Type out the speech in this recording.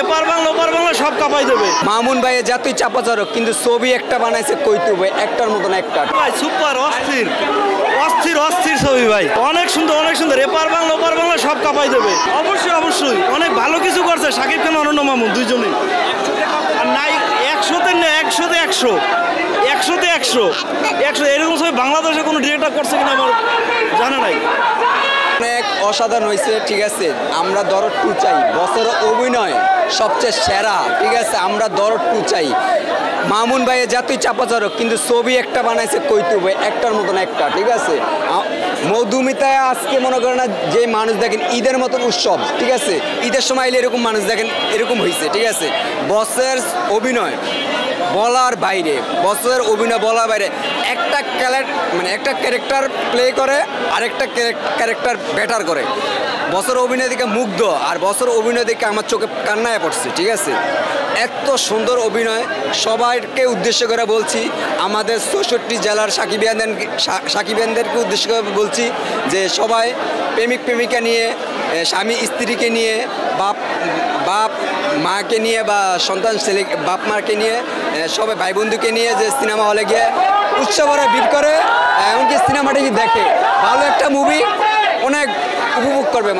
এপার বাংলা ওপার বাংলা সব কাঁপাই দেবে। মামুন ভাই যতই চাপাচারক কিন্তু ছবি একটা বানাইছে কইতে হবে একটার মতন একটা। ভাই সুপার অস্থির অস্থির অস্থির ছবি ভাই, অনেক সুন্দর অনেক সুন্দর। এপার বাংলা ওপার বাংলা সব কাঁপাই দেবে। অবশ্যই অবশ্যই অনেক ভালো কিছু করছে শাকিব খান অনন্য মামুন দুইজনেই। আর নাই 100তে 100তে 100 100তে 100 100 এরকম ছবি বাংলাদেশে কোনো ডিরেক্টর করছে কিনা আমার জানা নাই। অনেক অসাধারণ হয়েছে, ঠিক আছে। আমরা দরদ টু চাই, বছর অভিনয় সবচেয়ে সেরা, ঠিক আছে। আমরা দরদ টু চাই। মামুন ভাইয়ের যতই চাপাচারক কিন্তু ছবি একটা বানাইছে কইতে হবে একটার মতন একটা, ঠিক আছে। মধুমিতায় আজকে মনে করেন না যে মানুষ দেখেন ঈদের মতন উৎসব, ঠিক আছে। ঈদের সময় এলে এরকম মানুষ দেখেন এরকম হয়েছে, ঠিক আছে। বসের অভিনয় বলার বাইরে, বছরের অভিনয় বলার বাইরে একটা একটা ক্যারেক্টার প্লে করে আরেকটা ক্যারেক্টার বেটার করে। বছর অভিনয় দিকে মুগ্ধ, আর বছর অভিনয় দিকে আমার চোখে কান্নায় পড়ছে, ঠিক আছে। এত সুন্দর অভিনয়। সবাইকে উদ্দেশ্য করে বলছি, আমাদের 64 জেলার সাকিবিয়ানদেরকে উদ্দেশ্য করে বলছি যে সবাই প্রেমিক প্রেমিকা নিয়ে, স্বামী স্ত্রীকে নিয়ে, বাপ মাকে নিয়ে বা সন্তান ছেলে বাপ মাকে নিয়ে, সবাই ভাই বন্ধুকে নিয়ে যে সিনেমা হলে গিয়ে উৎসবরা ভিড় করে, এমনকি সিনেমাটি দেখে ভালো একটা মুভি অনেক উপভোগ করবে।